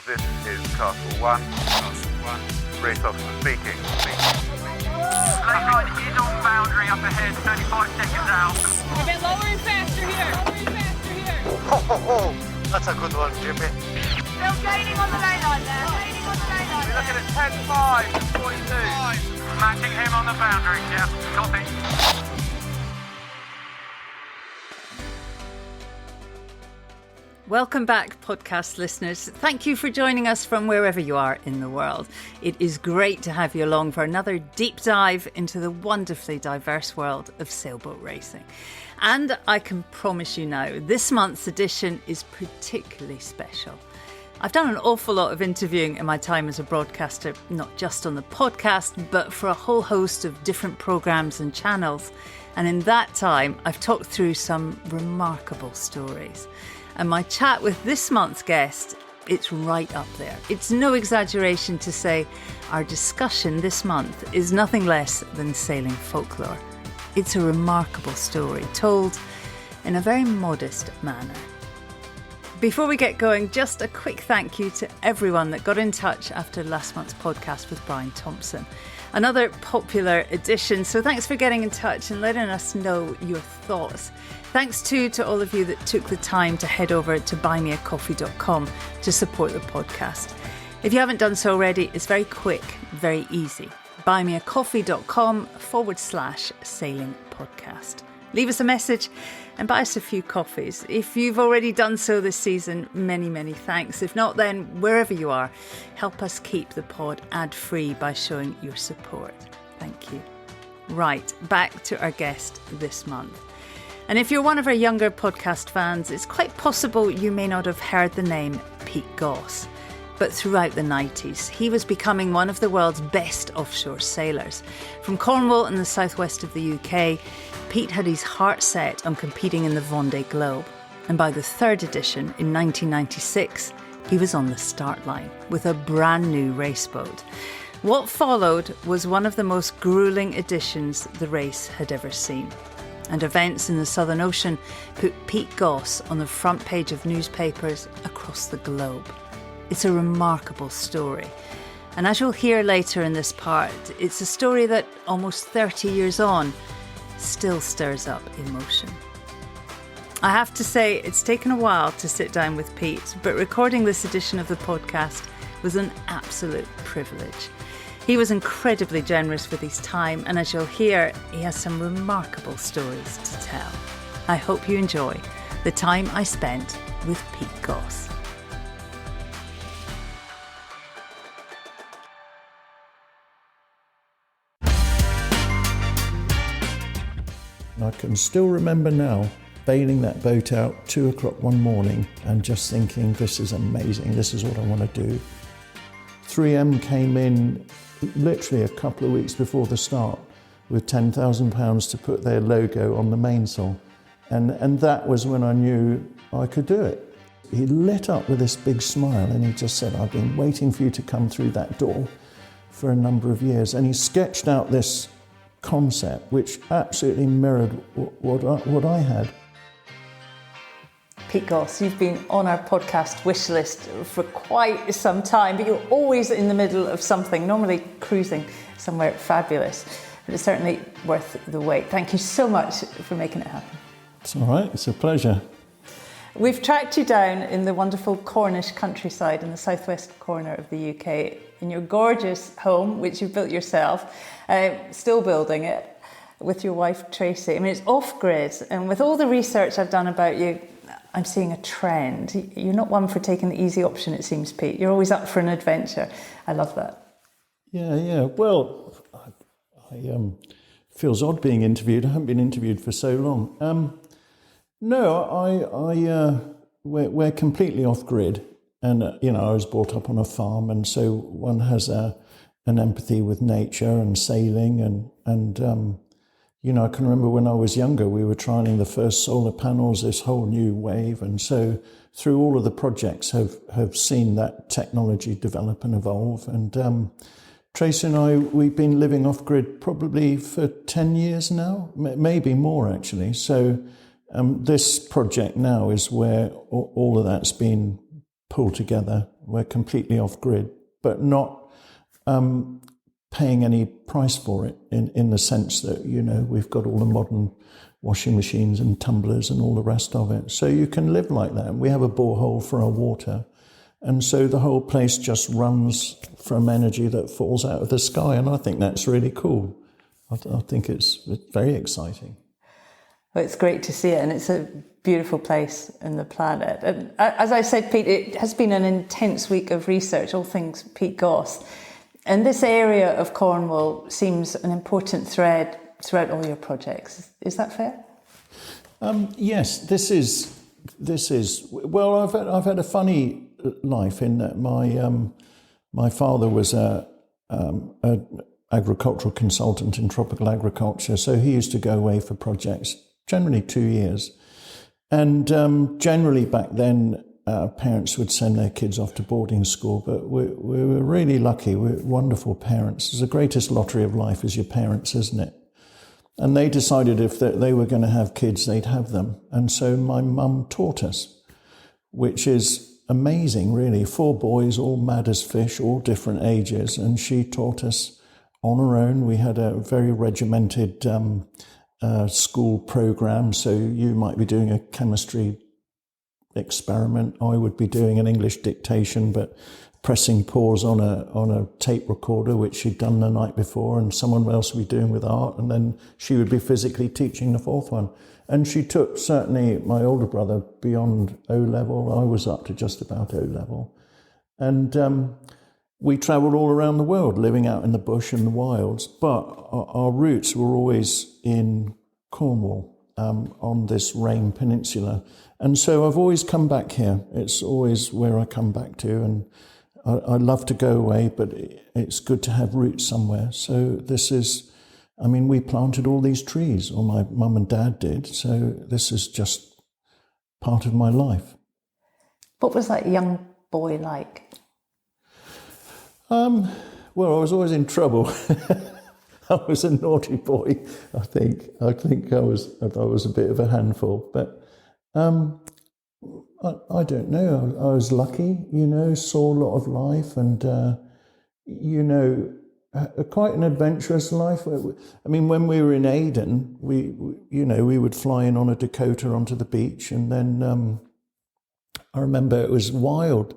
This is Castle 1. Race officer speaking. Lakeside is on boundary up ahead, 35 seconds out. A bit lower and faster here. Ho, ho, ho. That's a good one, Jimmy. Still gaining on the lay line there. We're looking at 10-5 and 42. Matching him on the boundary, yeah. Copy. Welcome back, podcast listeners. Thank you for joining us from wherever you are in the world. It is great to have you along for another deep dive into the wonderfully diverse world of sailboat racing. And I can promise you now, this month's edition is particularly special. I've done an awful lot of interviewing in my time as a broadcaster, not just on the podcast, but for a whole host of different programmes and channels. And in that time, I've talked through some remarkable stories. And my chat with this month's guest, it's right up there. It's no exaggeration to say our discussion this month is nothing less than sailing folklore. It's a remarkable story told in a very modest manner. Before we get going, just a quick thank you to everyone that got in touch after last month's podcast with Brian Thompson. Another popular edition, so thanks for getting in touch and letting us know your thoughts. Thanks too to all of you that took the time to head over to buymeacoffee.com to support the podcast. If you haven't done so already, it's very quick, very easy. buymeacoffee.com/sailing podcast. Leave us a message and buy us a few coffees. If you've already done so this season, many, many thanks. If not, then wherever you are, help us keep the pod ad-free by showing your support. Thank you. Right, back to our guest this month. And if you're one of our younger podcast fans, it's quite possible you may not have heard the name Pete Goss. But throughout the 90s, he was becoming one of the world's best offshore sailors. From Cornwall in the southwest of the UK, Pete had his heart set on competing in the Vendee Globe. And by the third edition in 1996, he was on the start line with a brand new race boat. What followed was one of the most gruelling editions the race had ever seen. And events in the Southern Ocean put Pete Goss on the front page of newspapers across the globe. It's a remarkable story. And as you'll hear later in this part, it's a story that almost 30 years on still stirs up emotion. I have to say, it's taken a while to sit down with Pete, but recording this edition of the podcast was an absolute privilege. He was incredibly generous with his time, and as you'll hear, he has some remarkable stories to tell. I hope you enjoy the time I spent with Pete Goss. I can still remember now bailing that boat out 2 o'clock one morning and just thinking, this is amazing, this is what I want to do. 3M came in literally a couple of weeks before the start with £10,000 to put their logo on the mainsail. And that was when I knew I could do it. He lit up with this big smile and he just said, I've been waiting for you to come through that door for a number of years. And he sketched out this concept which absolutely mirrored what I had. Pete Goss, you've been on our podcast wish list for quite some time, but you're always in the middle of something, normally cruising somewhere fabulous. But it's certainly worth the wait. Thank you so much for making it happen. It's all right, it's a pleasure. We've tracked you down in the wonderful Cornish countryside in the southwest corner of the UK, in your gorgeous home, which you've built yourself, still building it with your wife Tracy. I mean, it's off-grid, and with all the research I've done about you, I'm seeing a trend. You're not one for taking the easy option, it seems, Pete. You're always up for an adventure. I love that. Yeah. Well, I feels odd being interviewed. I haven't been interviewed for so long. We're completely off grid, and I was brought up on a farm, and so one has an empathy with nature and sailing, and I can remember when I was younger, we were trialing the first solar panels, this whole new wave. And so through all of the projects have seen that technology develop and evolve. And Tracy and I, we've been living off grid probably for 10 years now, maybe more actually. So this project now is where all of that's been pull together. We're completely off grid, but not paying any price for it in the sense that, you know, we've got all the modern washing machines and tumblers and all the rest of it. So you can live like that. We have a borehole for our water. And so the whole place just runs from energy that falls out of the sky. And I think that's really cool. I think it's very exciting. Well, it's great to see it, and it's a beautiful place in the planet. And as I said, Pete, it has been an intense week of research, all things Pete Goss. And this area of Cornwall seems an important thread throughout all your projects. Is that fair? Yes, this is. Well, I've had a funny life in that my father was a agricultural consultant in tropical agriculture, so he used to go away for projects, generally 2 years, and generally back then parents would send their kids off to boarding school, but we were really lucky. We're wonderful parents. It's the greatest lottery of life is your parents, isn't it? And they decided if they were going to have kids, they'd have them. And so my mum taught us, which is amazing, really. 4 boys, all mad as fish, all different ages. And she taught us on her own. We had a very regimented school program. So you might be doing a chemistry experiment. I would be doing an English dictation, but pressing pause on a tape recorder, which she'd done the night before, and someone else would be doing with art, and then she would be physically teaching the 4th one. And she took, certainly, my older brother beyond O-level. I was up to just about O-level. And we travelled all around the world, living out in the bush and the wilds, but our roots were always in Cornwall, on this Rain Peninsula. And so I've always come back here. It's always where I come back to, and I love to go away, but it's good to have roots somewhere. So this is, I mean, we planted all these trees, or my mum and dad did, so this is just part of my life. What was that young boy like? Well, I was always in trouble. I was a naughty boy, I think. I was a bit of a handful, but I don't know. I was lucky, you know, saw a lot of life, and you know, quite an adventurous life. I mean, when we were in Aden, we would fly in on a Dakota onto the beach, and then I remember it was wild.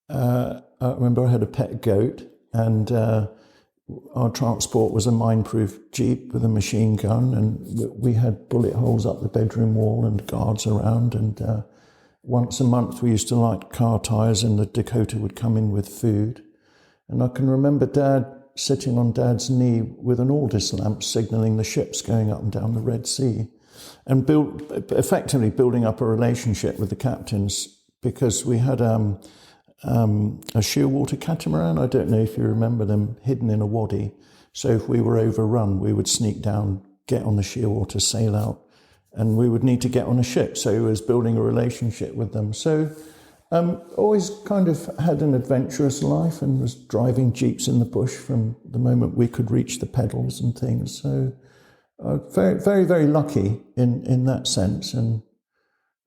I remember I had a pet goat, and our transport was a mine-proof Jeep with a machine gun, and we had bullet holes up the bedroom wall and guards around, and once a month we used to light car tyres, and the Dakota would come in with food. And I can remember Dad sitting on Dad's knee with an Aldis lamp signalling the ships going up and down the Red Sea, and effectively building up a relationship with the captains, because we had a shearwater catamaran. I don't know if you remember them, hidden in a wadi. So if we were overrun, we would sneak down, get on the shearwater, sail out, and we would need to get on a ship. So he was building a relationship with them. So always kind of had an adventurous life, and was driving jeeps in the bush from the moment we could reach the pedals and things. So very, very, very lucky in that sense. And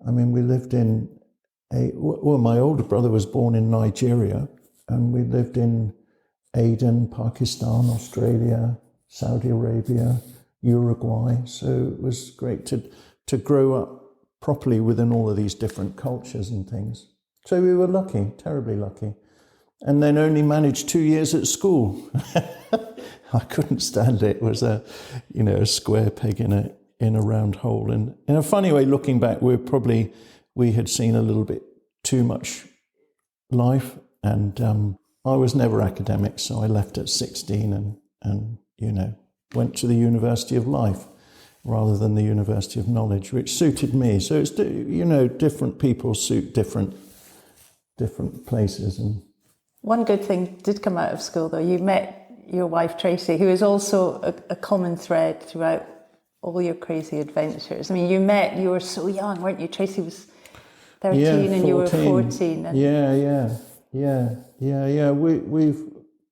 I mean, we lived in my older brother was born in Nigeria, and we lived in Aden, Pakistan, Australia, Saudi Arabia, Uruguay. So it was great to grow up properly within all of these different cultures and things. So we were lucky, terribly lucky. And then only managed 2 years at school. I couldn't stand it. It was a square peg in a round hole. And in a funny way, looking back, we had seen a little bit too much life, and I was never academic, so I left at 16 and went to the University of Life rather than the University of Knowledge, which suited me. So it's, different people suit different places. And one good thing did come out of school, though. You met your wife, Tracy, who is also a common thread throughout all your crazy adventures. I mean, you were so young, weren't you? Tracy was 13 and 14. You were 14. And Yeah.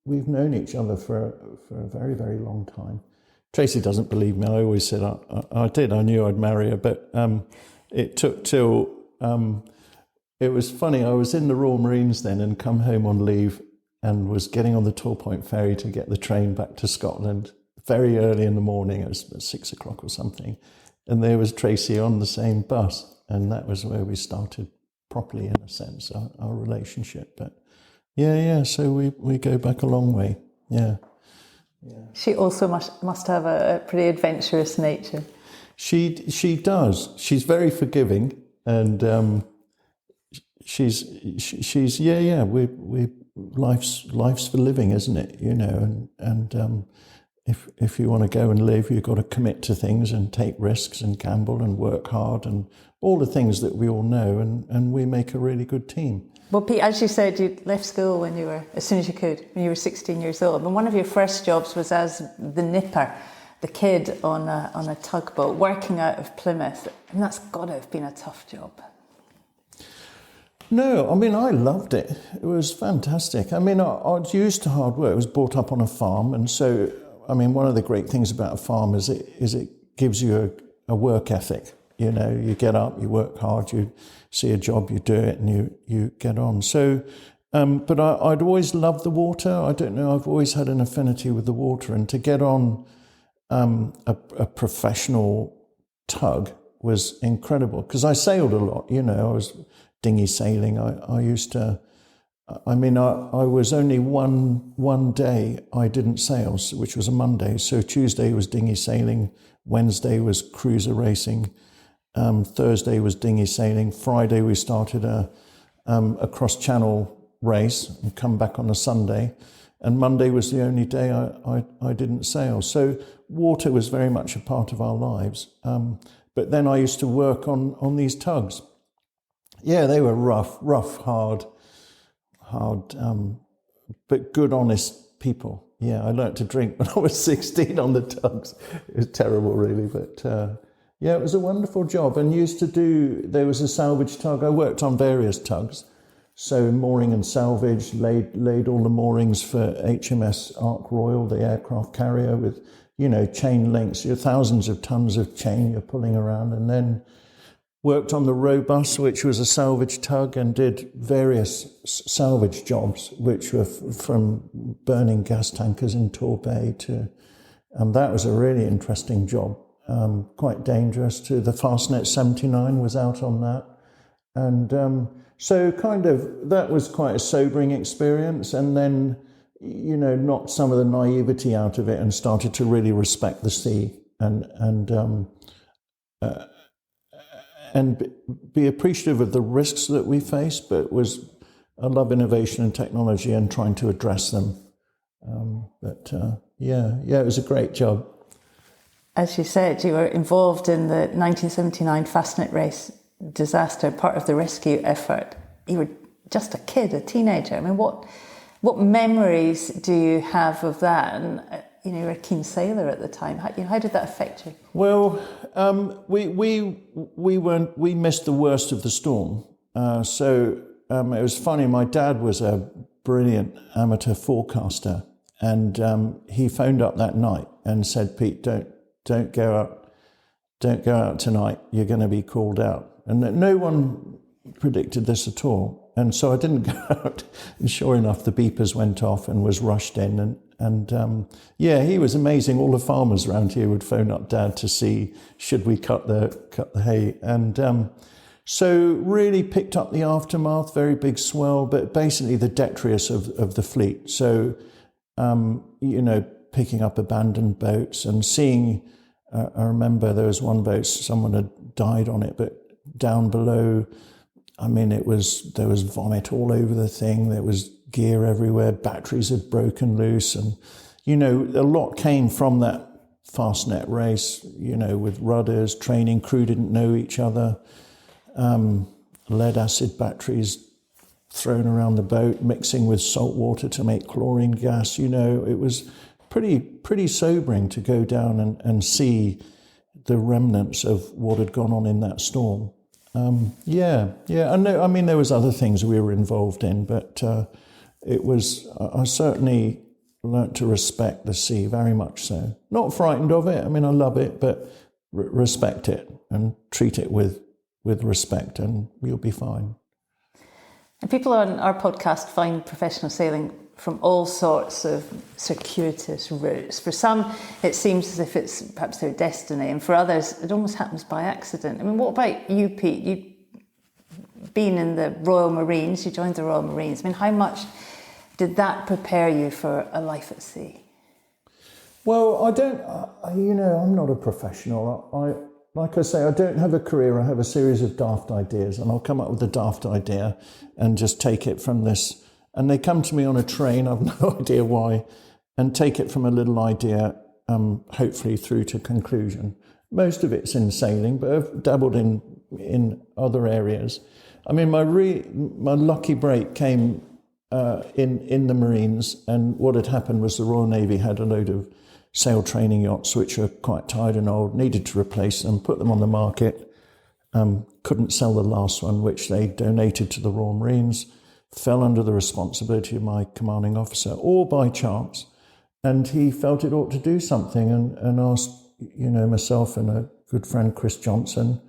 We've known each other for a very, very long time. Tracy doesn't believe me. I always said I did. I knew I'd marry her, but it took till It was funny. I was in the Royal Marines then and come home on leave and was getting on the Torpoint ferry to get the train back to Scotland very early in the morning. It was 6 o'clock or something. And there was Tracy on the same bus. And that was where we started properly, in a sense, our relationship. But so we go back a long way. Yeah. She also must have a pretty adventurous nature. She does. She's very forgiving, and she's we life's for living, isn't it? You know, and if you want to go and live, you've got to commit to things and take risks and gamble and work hard and all the things that we all know, and we make a really good team. Well, Pete, as you said, you left school as soon as you could, when you were 16 years old. And one of your first jobs was as the nipper, the kid on a tugboat, working out of Plymouth. And that's got to have been a tough job. No, I mean, I loved it. It was fantastic. I mean, I was used to hard work. I was brought up on a farm. And so, I mean, one of the great things about a farm is it gives you a work ethic. You know, you get up, you work hard, you see a job, you do it, and you get on. So, but I'd always loved the water. I don't know, I've always had an affinity with the water. And to get on a professional tug was incredible, because I sailed a lot, you know, I was dinghy sailing. I used to, I was only one day I didn't sail, which was a Monday. So Tuesday was dinghy sailing, Wednesday was cruiser racing, Thursday was dinghy sailing. Friday we started a cross-channel race and come back on a Sunday. And Monday was the only day I didn't sail. So water was very much a part of our lives. But then I used to work on these tugs. Yeah, they were rough, hard, but good, honest people. Yeah, I learnt to drink when I was 16 on the tugs. It was terrible, really, but yeah, it was a wonderful job. And there was a salvage tug. I worked on various tugs. So mooring and salvage, laid all the moorings for HMS Ark Royal, the aircraft carrier, with, you know, chain links. You're thousands of tons of chain you're pulling around. And then worked on the Robust, which was a salvage tug, and did various salvage jobs, which were from burning gas tankers in Torbay to, and that was a really interesting job. Quite dangerous too. The Fastnet 79 was out on that. And so kind of, that was quite a sobering experience. And then, you know, knocked some of the naivety out of it and started to really respect the sea and be appreciative of the risks that we face, but I love innovation and technology and trying to address them. It was a great job. As you said, you were involved in the 1979 Fastnet race disaster, part of the rescue effort. You were just a kid, a teenager. I mean, what memories do you have of that? And you know, you were a keen sailor at the time. How did that affect you? Well, we missed the worst of the storm. So it was funny. My dad was a brilliant amateur forecaster, and he phoned up that night and said, "Pete, don't go out tonight. You're going to be called out." And no one predicted this at all. And so I didn't go out. And sure enough, the beepers went off and was rushed in. And he was amazing. All the farmers around here would phone up Dad to see, should we cut the hay? And so really picked up the aftermath, very big swell, but basically the detritus of the fleet. So, picking up abandoned boats and seeing, I remember there was one boat, someone had died on it, but down below, I mean, there was vomit all over the thing. There was gear everywhere. Batteries had broken loose. And, you know, a lot came from that Fastnet race, you know, with rudders, training, crew didn't know each other, lead acid batteries thrown around the boat, mixing with salt water to make chlorine gas. You know, it was pretty sobering to go down and see the remnants of what had gone on in that storm. And I mean, there was other things we were involved in, but I certainly learnt to respect the sea, very much so. Not frightened of it. I mean, I love it, but respect it and treat it with respect, and you'll be fine. And people on our podcast find professional sailing from all sorts of circuitous routes. For some, it seems as if it's perhaps their destiny, and for others, it almost happens by accident. I mean, what about you, Pete? You've been in the Royal Marines, you joined the Royal Marines. I mean, how much did that prepare you for a life at sea? Well, I'm not a professional. Like I say, I don't have a career. I have a series of daft ideas, and I'll come up with a daft idea and just take it from this. And they come to me on a train, I've no idea why, and take it from a little idea, hopefully through to conclusion. Most of it's in sailing, but I've dabbled in other areas. I mean, my lucky break came in the Marines, and what had happened was the Royal Navy had a load of sail training yachts which are quite tired and old, needed to replace them, put them on the market, couldn't sell the last one, which they donated to the Royal Marines, fell under the responsibility of my commanding officer, all by chance, and he felt it ought to do something and asked, myself and a good friend, Chris Johnson,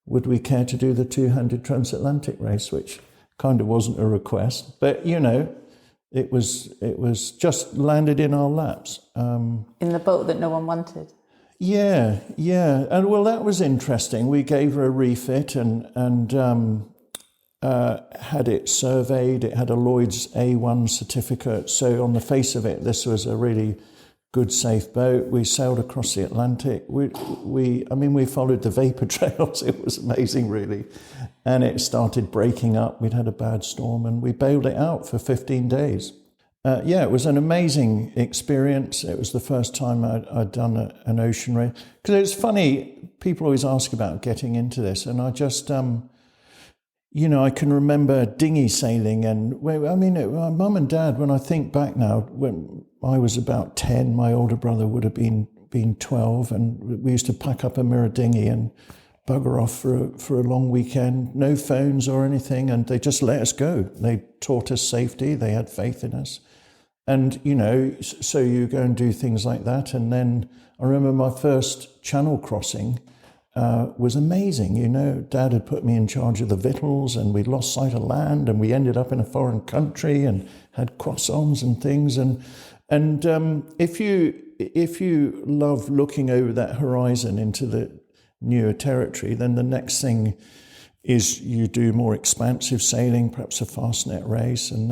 would we care to do the two-handed transatlantic race, which kind of wasn't a request, but, it was just landed in our laps. In the boat that no one wanted? Yeah. And well, that was interesting. We gave her a refit and had it surveyed. It had a Lloyd's A1 certificate. So on the face of it, this was a really good, safe boat. We sailed across the Atlantic. We followed the vapor trails. It was amazing, really. And it started breaking up. We'd had a bad storm and we bailed it out for 15 days. It was an amazing experience. It was the first time I'd done an ocean race. Because it's funny, people always ask about getting into this. And I just, I can remember dinghy sailing. And my mum and dad, when I think back now, when I was about 10, my older brother would have been 12. And we used to pack up a mirror dinghy and bugger off for a long weekend, no phones or anything, and they just let us go. They taught us safety, they had faith in us. And, so you go and do things like that. And then I remember my first channel crossing was amazing. Dad had put me in charge of the victuals and we lost sight of land and we ended up in a foreign country and had croissants and things. And if you love looking over that horizon into the newer territory, then the next thing is you do more expansive sailing, perhaps a fast net race, and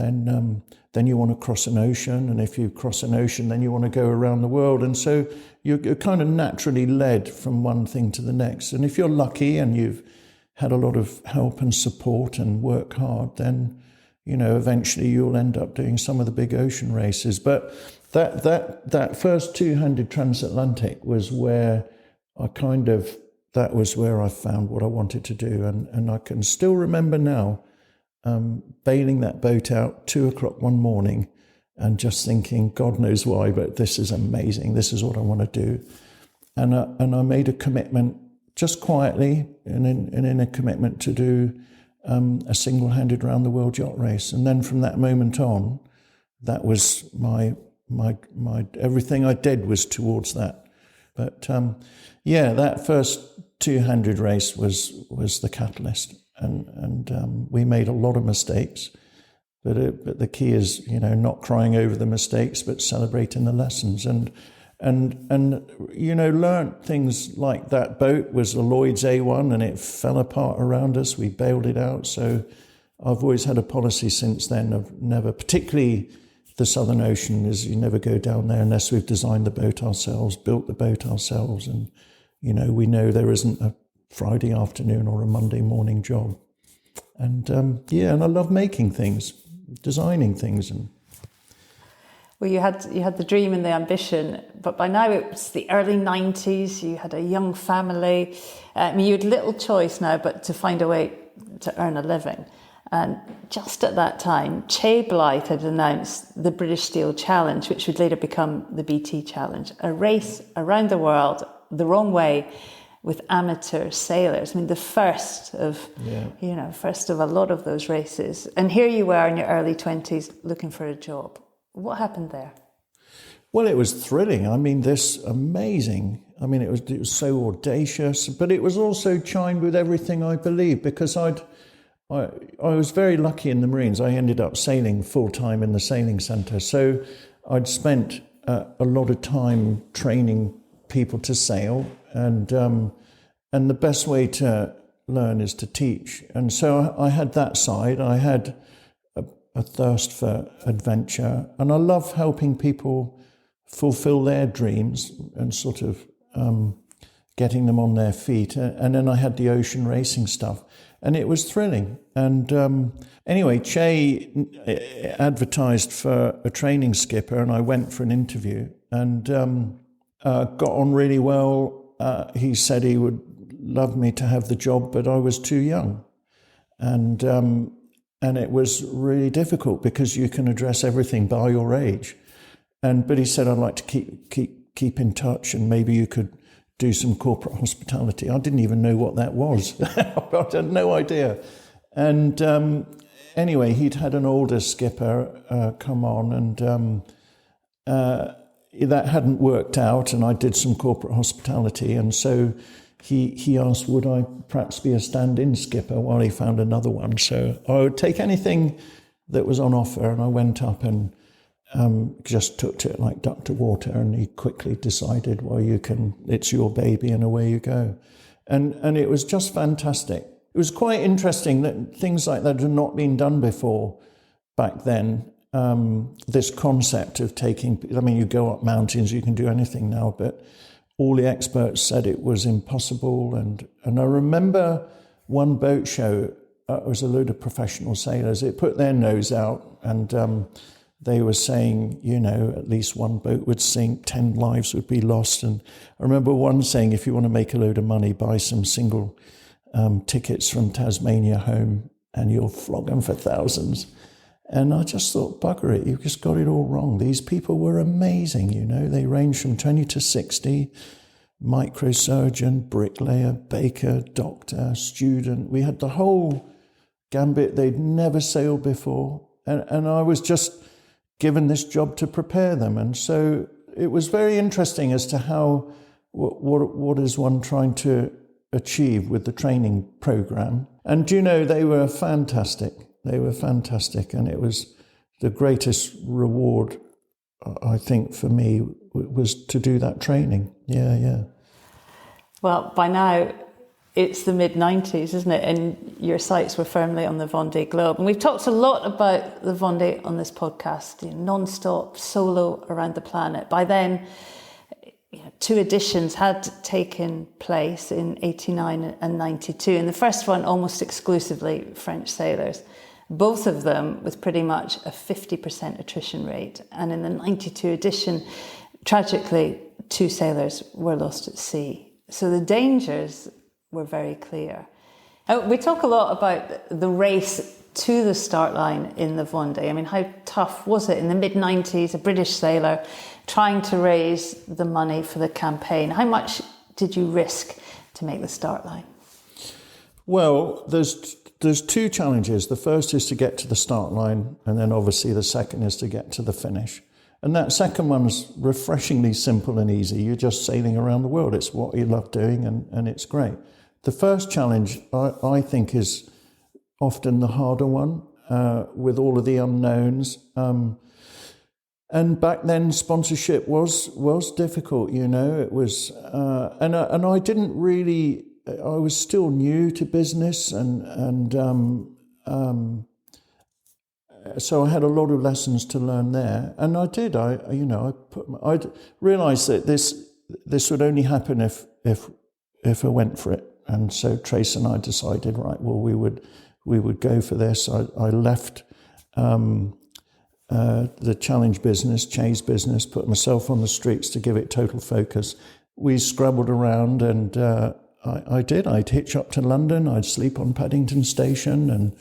then you want to cross an ocean, and if you cross an ocean, then you want to go around the world, and so you're kind of naturally led from one thing to the next. And if you're lucky and you've had a lot of help and support and work hard, then eventually you'll end up doing some of the big ocean races. But that first two-handed transatlantic was where that was where I found what I wanted to do. And I can still remember now bailing that boat out 2:00 one morning and just thinking, God knows why, but this is amazing. This is what I want to do. And I made a commitment just quietly and in a commitment to do a single-handed round the world yacht race. And then from that moment on, that was my everything I did was towards that. But that first two-handed race was the catalyst, and we made a lot of mistakes, but the key is not crying over the mistakes, but celebrating the lessons, and learnt things like that boat was a Lloyd's A1 and it fell apart around us. We bailed it out. So I've always had a policy since then of never, particularly the Southern Ocean, is you never go down there unless we've designed the boat ourselves, built the boat ourselves, and we know there isn't a Friday afternoon or a Monday morning job. And and I love making things, designing things. And well, you had the dream and the ambition, but by now it's the early 90s. You had a young family. You had little choice now but to find a way to earn a living. And just at that time, Chay Blyth had announced the British Steel Challenge, which would later become the BT Challenge, a race around the world the wrong way with amateur sailors. I mean, the first of a lot of those races. And here you were in your early 20s looking for a job. What happened there? Well, it was thrilling. I mean, it was so audacious, but it was also chimed with everything I believed, because I'd I was very lucky in the Marines. I ended up sailing full-time in the sailing centre. So I'd spent a lot of time training people to sail, and the best way to learn is to teach. And so I had that side. I had a thirst for adventure, and I love helping people fulfill their dreams and sort of getting them on their feet. And then I had the ocean racing stuff, and it was thrilling. And anyway, Chay advertised for a training skipper, and I went for an interview, and got on really well. He said he would love me to have the job, but I was too young. And it was really difficult because you can address everything by your age. But he said, I'd like to keep in touch, and maybe you could do some corporate hospitality. I didn't even know what that was. I had no idea. And anyway, he'd had an older skipper come on, and that hadn't worked out, and I did some corporate hospitality. And so he asked, would I perhaps be a stand-in skipper while he found another one? So I would take anything that was on offer, and I went up and just took to it like duck to water, and he quickly decided, well, it's your baby, and away you go. And it was just fantastic. It was quite interesting that things like that had not been done before back then. This concept of you go up mountains, you can do anything now, but all the experts said it was impossible. And I remember one boat show, it was a load of professional sailors. It put their nose out, and they were saying, at least one boat would sink, 10 lives would be lost. And I remember one saying, if you want to make a load of money, buy some single tickets from Tasmania home, and you'll flog them for thousands. And I just thought, bugger it, you've just got it all wrong. These people were amazing, They ranged from 20 to 60, microsurgeon, bricklayer, baker, doctor, student. We had the whole gambit. They'd never sailed before. And I was just given this job to prepare them. And so it was very interesting as to how, what is one trying to achieve with the training program. And they were fantastic. They were fantastic, and it was the greatest reward, I think, for me, was to do that training. Yeah. Well, by now, it's the mid-90s, isn't it? And your sights were firmly on the Vendee Globe. And we've talked a lot about the Vendee on this podcast, non-stop, solo around the planet. By then, 2 editions had taken place in 89 and 92, and the first one almost exclusively French sailors. Both of them with pretty much a 50% attrition rate. And in the 92 edition, tragically, 2 sailors were lost at sea. So the dangers were very clear. We talk a lot about the race to the start line in the Vendee. I mean, how tough was it in the mid-90s, a British sailor trying to raise the money for the campaign? How much did you risk to make the start line? Well, there's 2 challenges. The first is to get to the start line, and then obviously the second is to get to the finish. And that second one's refreshingly simple and easy. You're just sailing around the world. It's what you love doing, and it's great. The first challenge, I think, is often the harder one, with all of the unknowns. And back then, sponsorship was difficult. It was, and I didn't really. I was still new to business, and so I had a lot of lessons to learn there. And I did. I realised that this would only happen if I went for it. And so Trace and I decided, right, well, we would go for this. I left the challenge business, Chay's business, put myself on the streets to give it total focus. We scrabbled around, and I did. I'd hitch up to London. I'd sleep on Paddington Station and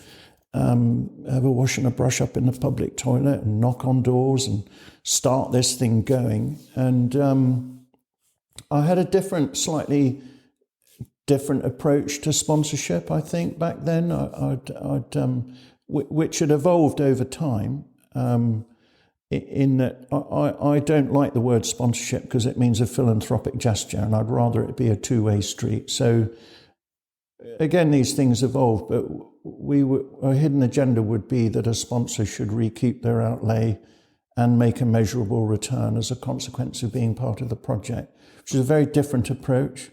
have a wash and a brush up in the public toilet and knock on doors and start this thing going. And I had a slightly different approach to sponsorship, I think, back then, which had evolved over time. In that I don't like the word sponsorship because it means a philanthropic gesture, and I'd rather it be a two-way street. So again, these things evolve, but our hidden agenda would be that a sponsor should recoup their outlay and make a measurable return as a consequence of being part of the project, which is a very different approach.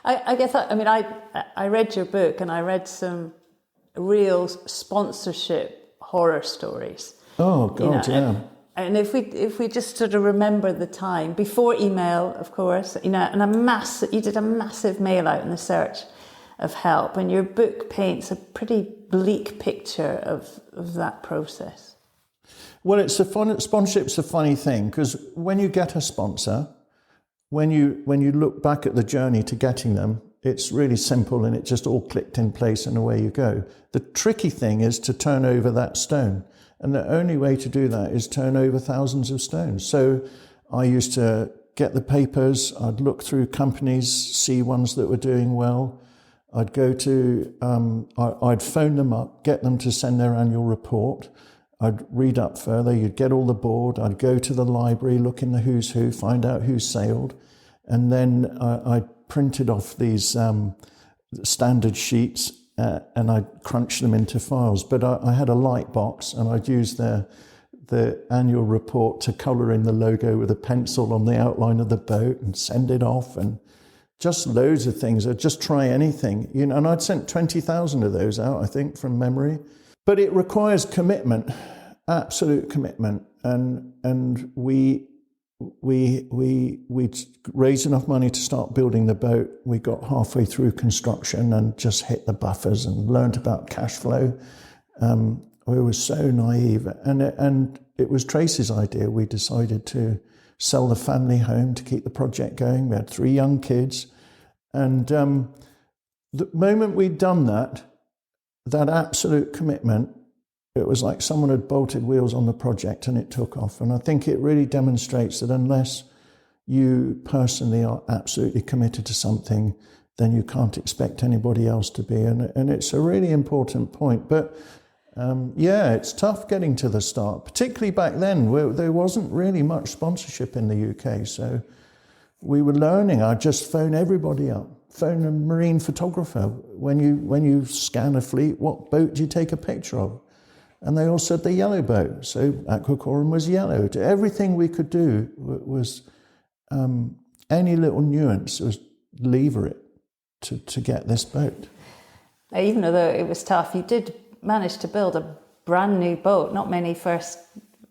I guess, I read your book and I read some real sponsorship horror stories. Oh, God, yeah. And if we just sort of remember the time, before email, of course, and you did a massive mail out in the search of help, and your book paints a pretty bleak picture of that process. Well, sponsorship's a funny thing, because when you get a sponsor, when you look back at the journey to getting them, it's really simple and it just all clicked in place and away you go. The tricky thing is to turn over that stone. And the only way to do that is turn over thousands of stones. So I used to get the papers, I'd look through companies, see ones that were doing well. I'd go to, I'd phone them up, get them to send their annual report. I'd read up further, you'd get all the board, I'd go to the library, look in the who's who, find out who sailed. And then I printed off these standard sheets and I'd crunch them into files. But I had a light box and I'd use the annual report to colour in the logo with a pencil on the outline of the boat and send it off, and just loads of things. I'd just try anything, and I'd sent 20,000 of those out, I think, from memory. But it requires commitment, absolute commitment, and we raised enough money to start building the boat. We got halfway through construction and just hit the buffers and learned about cash flow. We were so naive, and it was Tracy's idea. We decided to sell the family home to keep the project going. We had 3 young kids, and the moment we'd done that absolute commitment, it was like someone had bolted wheels on the project and it took off. And I think it really demonstrates that unless you personally are absolutely committed to something, then you can't expect anybody else to be. And it's a really important point. But it's tough getting to the start, particularly back then where there wasn't really much sponsorship in the UK. So we were learning. I'd just phone everybody up. Phone a marine photographer. When you scan a fleet, what boat do you take a picture of? And they all said the yellow boat. So Aquacorum was yellow. Everything we could do was any little nuance was lever it to get this boat. Even though it was tough, you did manage to build a brand new boat. Not many first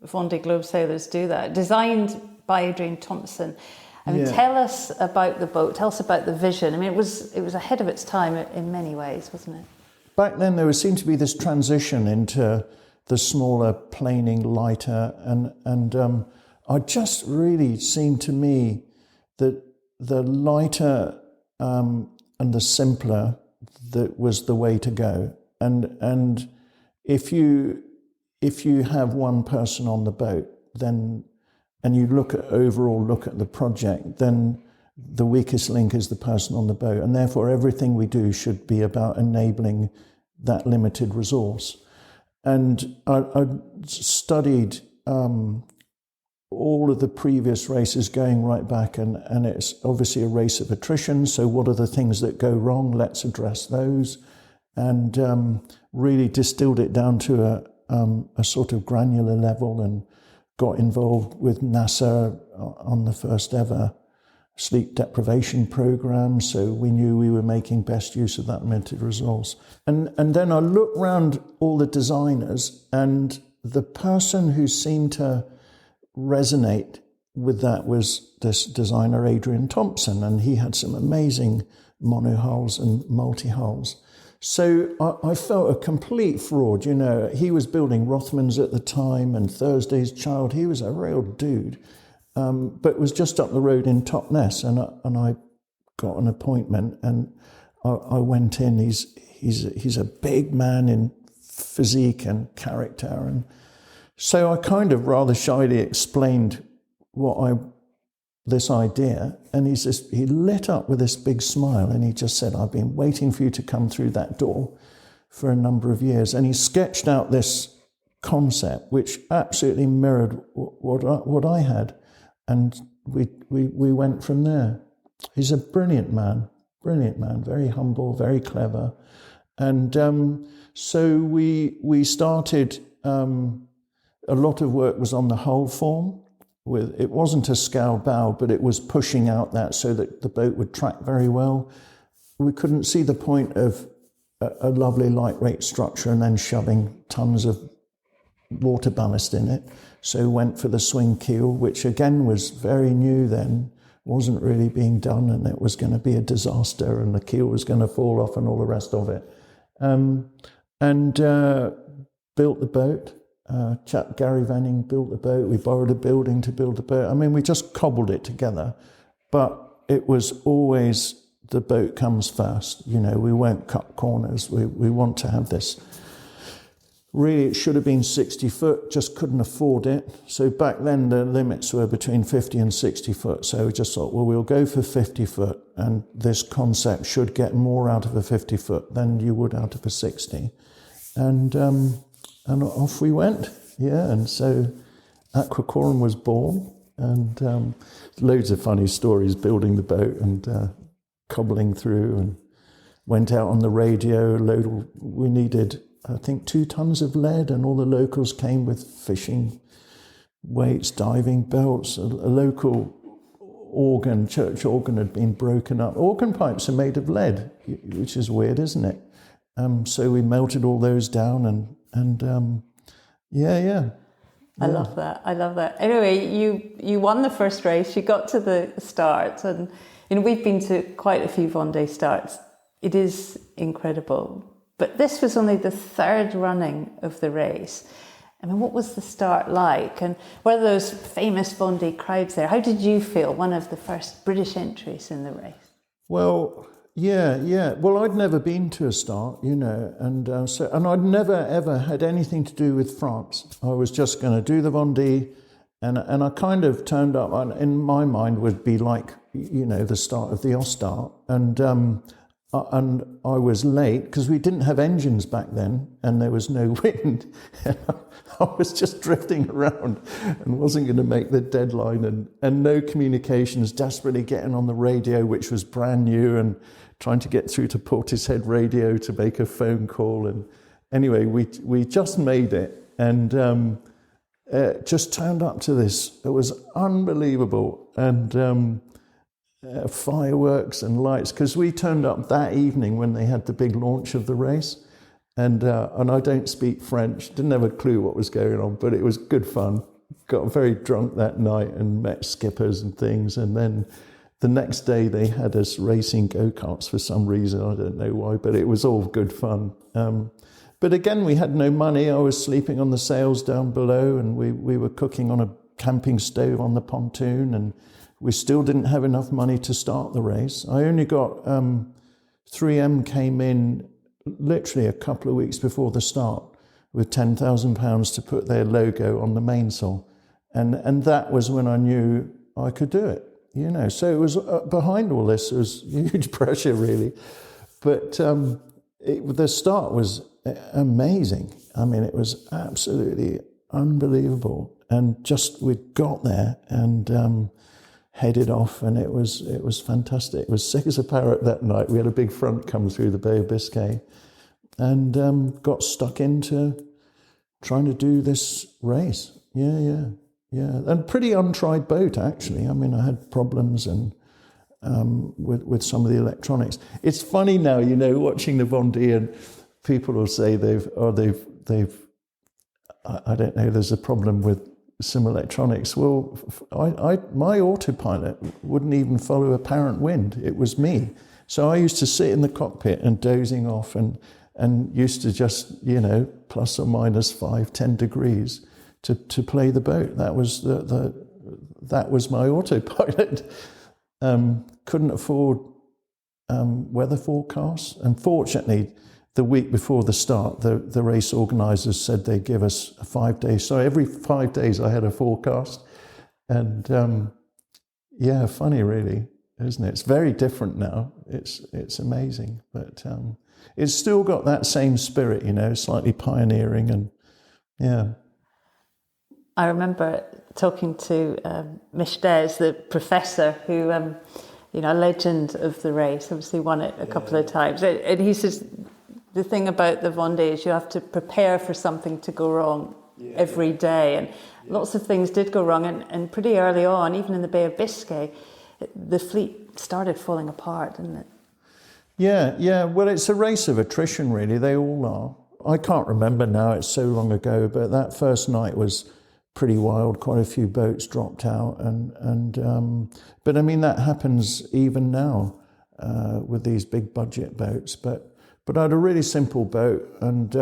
Vendee Globe sailors do that. Designed by Adrian Thompson. Tell us about the boat. Tell us about the vision. It was ahead of its time in many ways, wasn't it? Back then, there seemed to be this transition into the smaller, planing, lighter, and it just really seemed to me that the lighter and the simpler that was the way to go. And if you have one person on the boat, then and you look at the project, then the weakest link is the person on the boat. And therefore, everything we do should be about enabling that limited resource. And I studied all of the previous races going right back, and it's obviously a race of attrition. So what are the things that go wrong? Let's address those. And really distilled it down to a sort of granular level, and got involved with NASA on the first ever sleep deprivation program, so we knew we were making best use of that limited resource. And then I looked around all the designers, and the person who seemed to resonate with that was this designer Adrian Thompson, and he had some amazing monohulls and multi-hulls. So I felt a complete fraud. He was building Rothmans at the time and Thursday's Child. He was a real dude, but was just up the road in Totnes, and I got an appointment, and I went in. He's a big man in physique and character, and so I kind of rather shyly explained this idea, and he lit up with this big smile, and he just said, "I've been waiting for you to come through that door for a number of years." And he sketched out this concept which absolutely mirrored what I had, and we went from there. He's a brilliant man, Brilliant man, very humble, very clever. And so we started, a lot of work was on the hull form. It wasn't a scow bow, but it was pushing out that so that the boat would track very well. We couldn't see the point of a lovely lightweight structure and then shoving tons of water ballast in it. So went for the swing keel, which again was very new then, wasn't really being done, and it was going to be a disaster and the keel was going to fall off and all the rest of it. And built the boat. Chap Gary Venning built the boat. We borrowed a building to build the boat. I mean, we just cobbled it together, but it was always the boat comes first. You know, we won't cut corners. We want to have this. Really, it should have been 60 foot, just couldn't afford it. So back then the limits were between 50 and 60 foot. So we just thought, well, we'll go for 50 foot. And this concept should get more out of a 50 foot than you would out of a 60. And off we went. Yeah, and so Aquacorum was born. And loads of funny stories building the boat and cobbling through, and went out on the radio. We needed, I think, 2 tons of lead, and all the locals came with fishing weights, diving belts. A local organ, church organ, had been broken up. Organ pipes are made of lead, which is weird, isn't it? So we melted all those down, and yeah. I love that. Anyway, you won the first race. You got to the start, and you know we've been to quite a few Vendee starts. It is incredible. But this was only the 3rd running of the race. I mean, what was the start like? And were those famous Vendee crowds there? How did you feel, one of the first British entries in the race? Well, yeah. Well, I'd never been to a start, you know, and I'd never ever had anything to do with France. I was just going to do the Vendee, and I kind of turned up. And in my mind, would be like, you know, the start of the Ostart, and I was late because we didn't have engines back then and there was no wind. I was just drifting around and wasn't going to make the deadline, and no communications, desperately getting on the radio, which was brand new, and trying to get through to Portishead Radio to make a phone call. And anyway, we just made it, and just turned up to this. It was unbelievable. And fireworks and lights, because we turned up that evening when they had the big launch of the race, and I don't speak French, didn't have a clue what was going on, but it was good fun. Got very drunk that night and met skippers and things, and then the next day they had us racing go-karts for some reason, I don't know why, but it was all good fun. But again, we had no money. I was sleeping on the sails down below, and we were cooking on a camping stove on the pontoon, and we still didn't have enough money to start the race. I only got, 3M came in literally a couple of weeks before the start with £10,000 to put their logo on the mainsail. And that was when I knew I could do it, you know. So it was, behind all this, it was huge pressure really. But the start was amazing. I mean, it was absolutely unbelievable. And just, we got there and headed off, and it was fantastic. It was sick as a parrot that night. We had a big front come through the Bay of Biscay, and got stuck into trying to do this race. Yeah. And pretty untried boat, actually. I mean, I had problems and with some of the electronics. It's funny now, you know, watching the Vendee, and people will say they've I don't know, there's a problem with some electronics. Well, my autopilot wouldn't even follow apparent wind. It was me. So I used to sit in the cockpit and dozing off, and used to just, you know, plus or minus 5-10 degrees to play the boat. That was that was my autopilot. Couldn't afford weather forecasts. Unfortunately, the week before the start, the race organisers said they'd give us 5 days. So every 5 days I had a forecast. And funny really, isn't it? It's very different now. It's amazing. But it's still got that same spirit, you know, slightly pioneering, and yeah. I remember talking to Mish Des, the professor, who a legend of the race. Obviously won it a couple of times. And he says the thing about the Vendee is you have to prepare for something to go wrong every day. And lots of things did go wrong. And pretty early on, even in the Bay of Biscay, the fleet started falling apart, didn't it? Yeah. Well, it's a race of attrition, really. They all are. I can't remember now, it's so long ago, but that first night was pretty wild. Quite a few boats dropped out, but I mean that happens even now with these big budget boats. But I had a really simple boat, and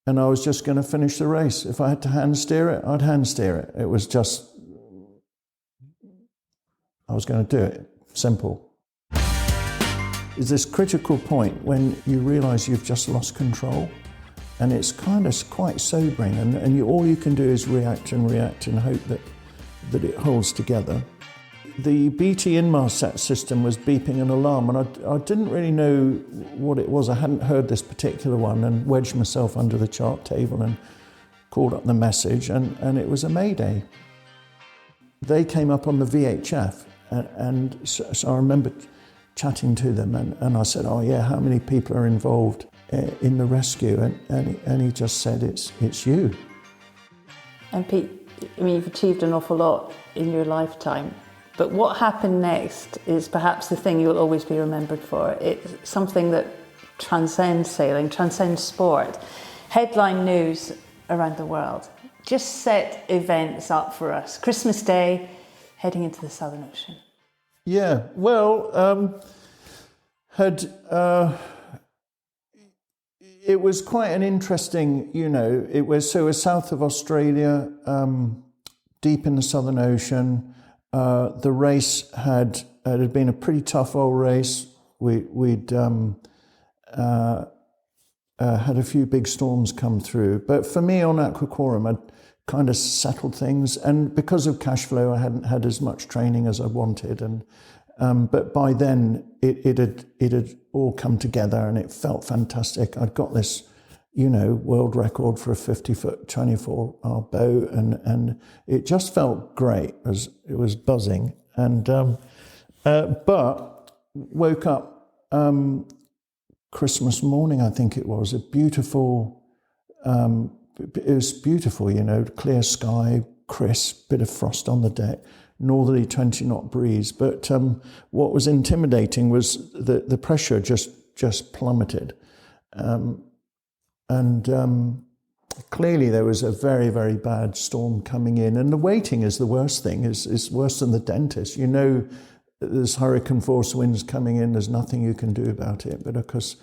I was just going to finish the race. If I had to hand steer it, I'd hand steer it. It was just, I was going to do it. Simple. Is this critical point when you realise you've just lost control, and it's kind of quite sobering, and all you can do is react and hope that it holds together. The BT Inmarsat system was beeping an alarm, and I didn't really know what it was. I hadn't heard this particular one, and wedged myself under the chart table and called up the message, and it was a mayday. They came up on the VHF, and so I remember chatting to them, and I said, "Oh yeah, how many people are involved in the rescue?" And he just said, "It's you." And Pete, I mean, you've achieved an awful lot in your lifetime, but what happened next is perhaps the thing you'll always be remembered for. It's something that transcends sailing, transcends sport. Headline news around the world. Just set events up for us. Christmas Day, heading into the Southern Ocean. Yeah, well, it was quite an interesting, it was south of Australia, deep in the Southern Ocean. The race had been a pretty tough old race. We'd had a few big storms come through. But for me on Aquacorum, I'd kind of settled things. And because of cash flow, I hadn't had as much training as I wanted. But by then, it had all come together and it felt fantastic. I'd got this, world record for a 50-foot 24-hour boat, and it just felt great. It was buzzing. But woke up Christmas morning, I think it was, it was beautiful, clear sky, crisp, bit of frost on the deck, northerly 20-knot breeze. But what was intimidating was the pressure just plummeted. Clearly there was a very, very bad storm coming in. And the waiting is the worst thing, is worse than the dentist. There's hurricane force winds coming in, there's nothing you can do about it. But of course,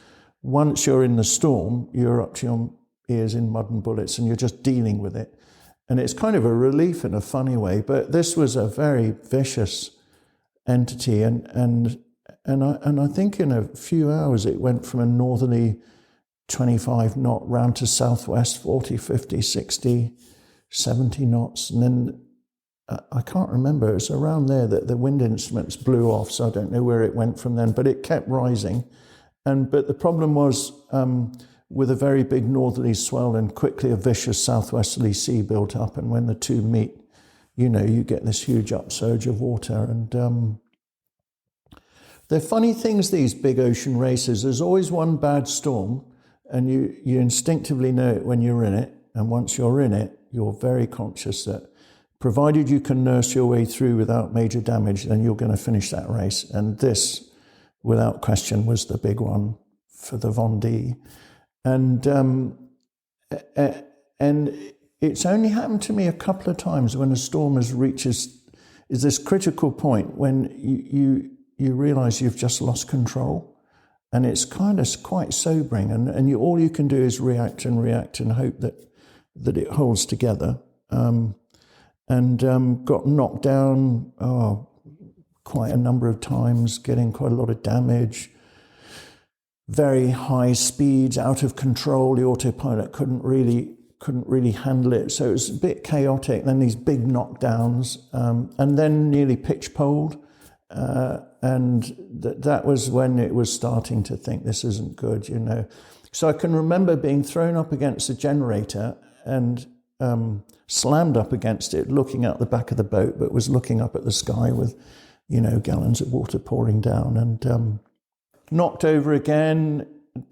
once you're in the storm, you're up to your ears in mud and bullets and you're just dealing with it. And it's kind of a relief in a funny way, but this was a very vicious entity. And I think in a few hours it went from a northerly 25 knot round to southwest 40, 50, 60, 70 knots. And then I can't remember, it was around there that the wind instruments blew off, so I don't know where it went from then, but it kept rising. But the problem was with a very big northerly swell and quickly a vicious southwesterly sea built up, and when the two meet, you get this huge upsurge of water. And they're funny things, these big ocean races. There's always one bad storm, and you instinctively know it when you're in it, and once you're in it, you're very conscious that provided you can nurse your way through without major damage, then you're going to finish that race. And this, without question, was the big one for the Vendee. And it's only happened to me a couple of times when a storm is this critical point when you realise you've just lost control. And it's kind of quite sobering. And all you can do is react and hope that it holds together. Got knocked down quite a number of times, getting quite a lot of damage, very high speeds, out of control. The autopilot couldn't really handle it, so it was a bit chaotic. Then these big knockdowns, and then nearly pitch-poled, and that was when it was starting to think this isn't good, So I can remember being thrown up against a generator and slammed up against it, looking out the back of the boat, but was looking up at the sky with gallons of water pouring down, and knocked over again,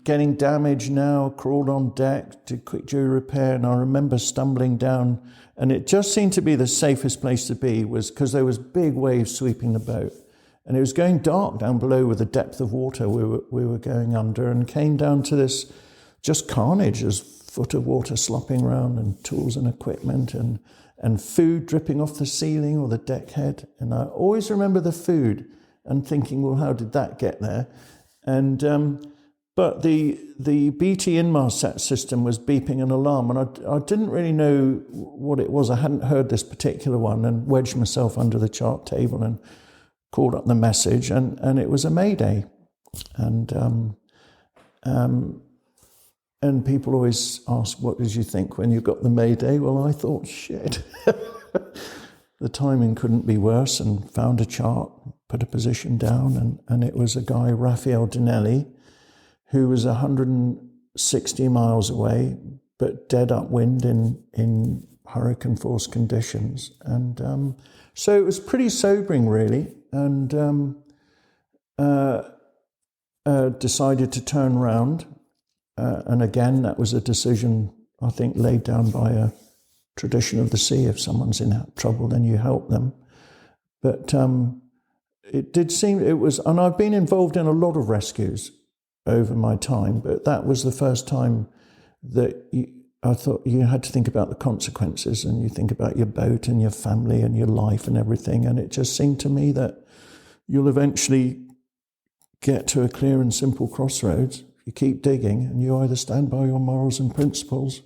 getting damaged now, crawled on deck, did quick jury repair, and I remember stumbling down, and it just seemed to be the safest place to be, was because there was big waves sweeping the boat, and it was going dark down below with the depth of water we were going under, and came down to this just carnage. There's a foot of water slopping around, and tools and equipment, and food dripping off the ceiling or the deck head. And I always remember the food and thinking, well, how did that get there? And but the BT Inmarsat system was beeping an alarm, and I didn't really know what it was. I hadn't heard this particular one, and wedged myself under the chart table and called up the message, and it was a mayday. And people always ask, what did you think when you got the mayday? Well, I thought, shit. The timing couldn't be worse, and found a chart, put a position down, and it was a guy, Raphael Dinelli, who was 160 miles away, but dead upwind in hurricane force conditions. And so it was pretty sobering, really, and decided to turn round. And again, that was a decision, I think, laid down by a tradition of the sea. If someone's in trouble, then you help them. But it did seem, it was, and I've been involved in a lot of rescues over my time, but that was the first time that I thought you had to think about the consequences, and you think about your boat and your family and your life and everything. And it just seemed to me that you'll eventually get to a clear and simple crossroads. You keep digging, and you either stand by your morals and principles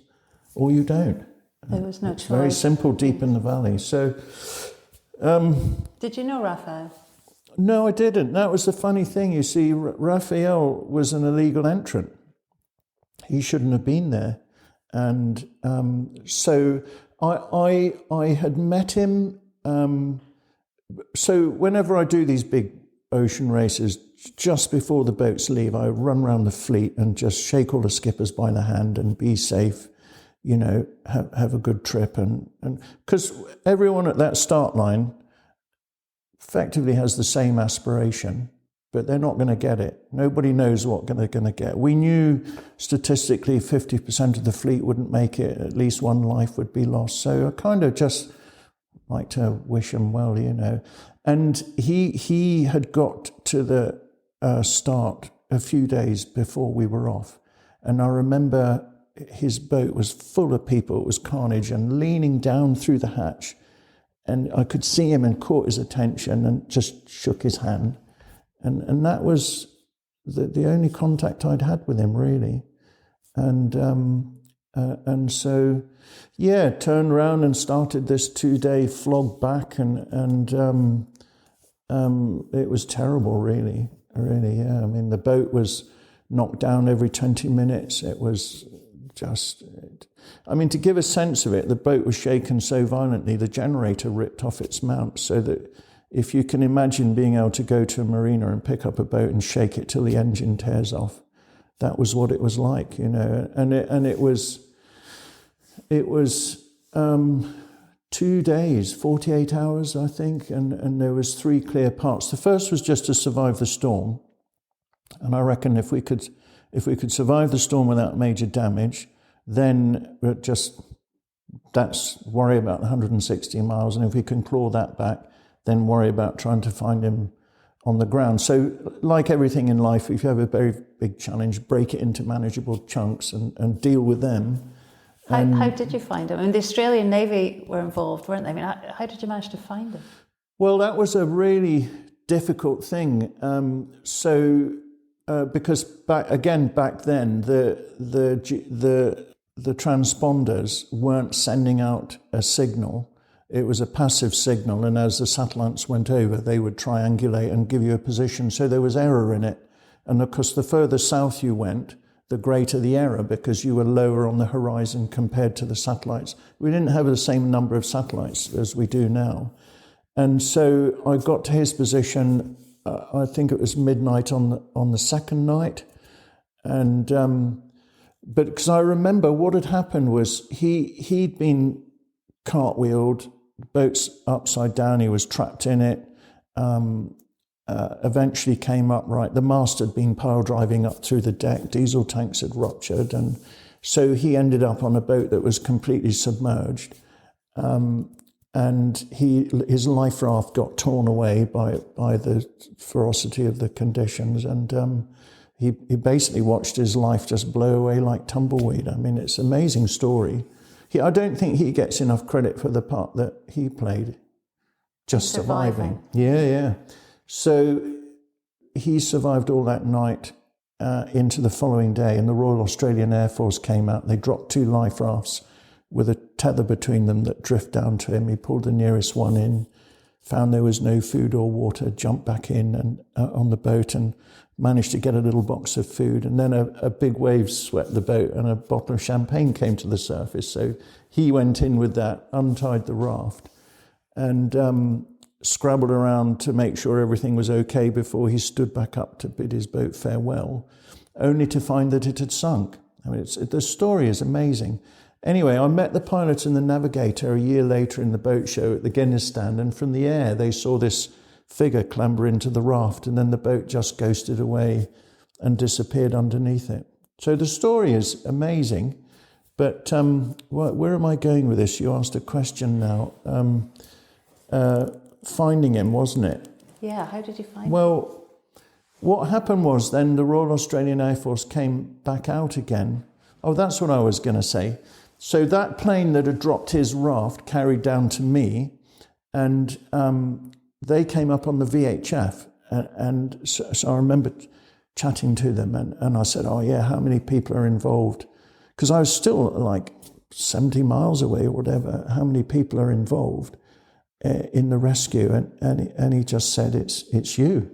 or you don't. There was no choice. Very simple, deep in the valley. So, did you know Raphael? No, I didn't. That was the funny thing. You see, Raphael was an illegal entrant. He shouldn't have been there. And so I had met him. So whenever I do these big ocean races, just before the boats leave, I run around the fleet and just shake all the skippers by the hand and be safe, have a good trip. And because everyone at that start line effectively has the same aspiration, but they're not going to get it. Nobody knows what they're going to get. We knew statistically 50% of the fleet wouldn't make it. At least one life would be lost. So I kind of just like to wish him well, And he had got to the start a few days before we were off. And I remember his boat was full of people. It was carnage, and leaning down through the hatch. And I could see him and caught his attention and just shook his hand. And that was the only contact I'd had with him, really. And so, turned around and started this 2-day flog back, and it was terrible, really, yeah. I mean, the boat was knocked down every 20 minutes. It was just, to give a sense of it, the boat was shaken so violently, the generator ripped off its mount, so that if you can imagine being able to go to a marina and pick up a boat and shake it till the engine tears off, that was what it was like, And it was 2 days, 48 hours, I think, and there was 3 clear parts. The first was just to survive the storm, and I reckon if we could survive the storm without major damage, then that's worry about 160 miles, and if we can claw that back, then worry about trying to find him on the ground. So, like everything in life, if you have a very big challenge, break it into manageable chunks and deal with them. How did you find him? The Australian Navy were involved, weren't they? How did you manage to find him? Well, that was a really difficult thing. Because back then, the transponders weren't sending out a signal. It was a passive signal, and as the satellites went over, they would triangulate and give you a position. So there was error in it. And of course, the further south you went, the greater the error, because you were lower on the horizon compared to the satellites. We didn't have the same number of satellites as we do now. And so I got to his position, I think it was midnight on the second night. And but because I remember what had happened was he'd been cartwheeled, boat's upside down, he was trapped in it. eventually came upright. The mast had been pile driving up through the deck. Diesel tanks had ruptured, and so he ended up on a boat that was completely submerged. And his life raft got torn away by the ferocity of the conditions, and he basically watched his life just blow away like tumbleweed. I mean, it's an amazing story. I don't think he gets enough credit for the part that he played, just surviving. Yeah. So he survived all that night into the following day, and the Royal Australian Air Force came out. They dropped 2 life rafts with a tether between them that drift down to him. He pulled the nearest one in, found there was no food or water, jumped back in and on the boat and managed to get a little box of food. And then a big wave swept the boat and a bottle of champagne came to the surface. So he went in with that, untied the raft, and scrabbled around to make sure everything was okay before he stood back up to bid his boat farewell, only to find that it had sunk. I mean, the story is amazing. Anyway, I met the pilot and the navigator a year later in the boat show at the Guinness stand, and from the air they saw this figure clamber into the raft, and then the boat just ghosted away and disappeared underneath it. So the story is amazing, but where am I going with this? You asked a question now. Finding him, wasn't it? Yeah, how did you find him? Well, what happened was then the Royal Australian Air Force came back out again. Oh, that's what I was going to say. So that plane that had dropped his raft carried down to me, and they came up on the VHF. And so I remember chatting to them, and I said, oh yeah, how many people are involved? Because I was still like 70 miles away or whatever. How many people are involved in the rescue? And he just said, it's you.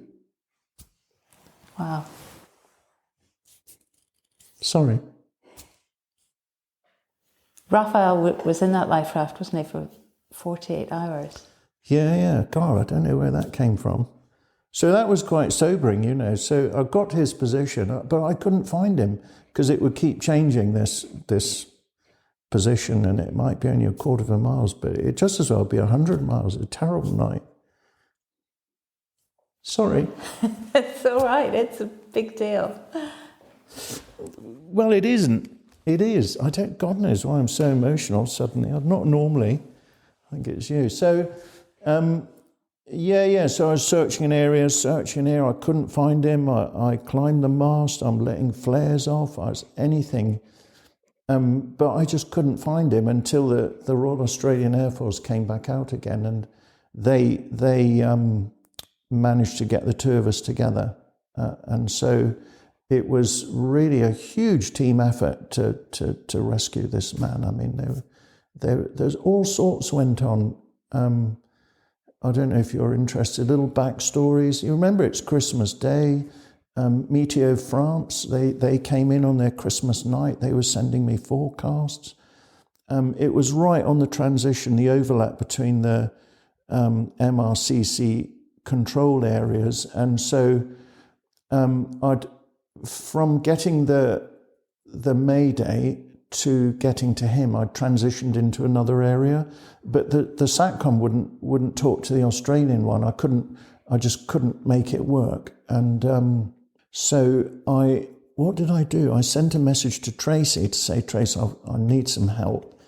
Wow. Sorry. Raphael was in that life raft, wasn't he, for 48 hours? Yeah. God, I don't know where that came from. So that was quite sobering, you know. So I got his position, but I couldn't find him because it would keep changing this position, and it might be only a quarter of a mile, but it just as well be 100 miles. A terrible night. Sorry. It's all right. It's a big deal. Well, it isn't. It is. God knows why I'm so emotional suddenly. I'm not normally. I think it's you. So, So I was searching here. I couldn't find him. I climbed the mast. I'm letting flares off. I was anything. But I just couldn't find him until the Royal Australian Air Force came back out again, and they managed to get the 2 of us together. And so it was really a huge team effort to rescue this man. I mean, there's all sorts went on. I don't know if you're interested, little backstories. You remember it's Christmas Day. Meteo France, they came in on their Christmas night. They were sending me forecasts. It was right on the transition, the overlap between the MRCC control areas. And so from getting the Mayday to getting to him, I'd transitioned into another area. But the SATCOM wouldn't talk to the Australian one. I just couldn't make it work. And so what did I do? I sent a message to Tracy to say, Tracy, I need some help.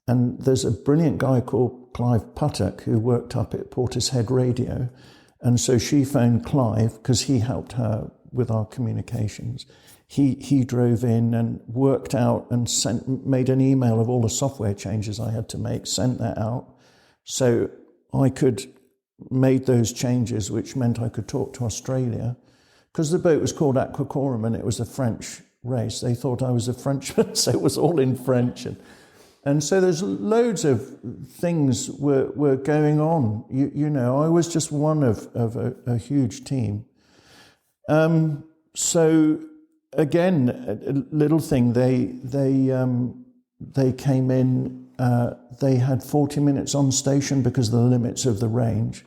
And there's a brilliant guy called Clive Puttock who worked up at Portishead Radio. And so she phoned Clive because he helped her with our communications. He drove in and worked out and made an email of all the software changes I had to make, sent that out. So I made those changes, which meant I could talk to Australia. Because the boat was called Aquacorum and it was a French race. They thought I was a Frenchman, so it was all in French. And so there's loads of things were going on. You know, I was just one of a huge team. So again, a little thing, they came in, they had 40 minutes on station because of the limits of the range.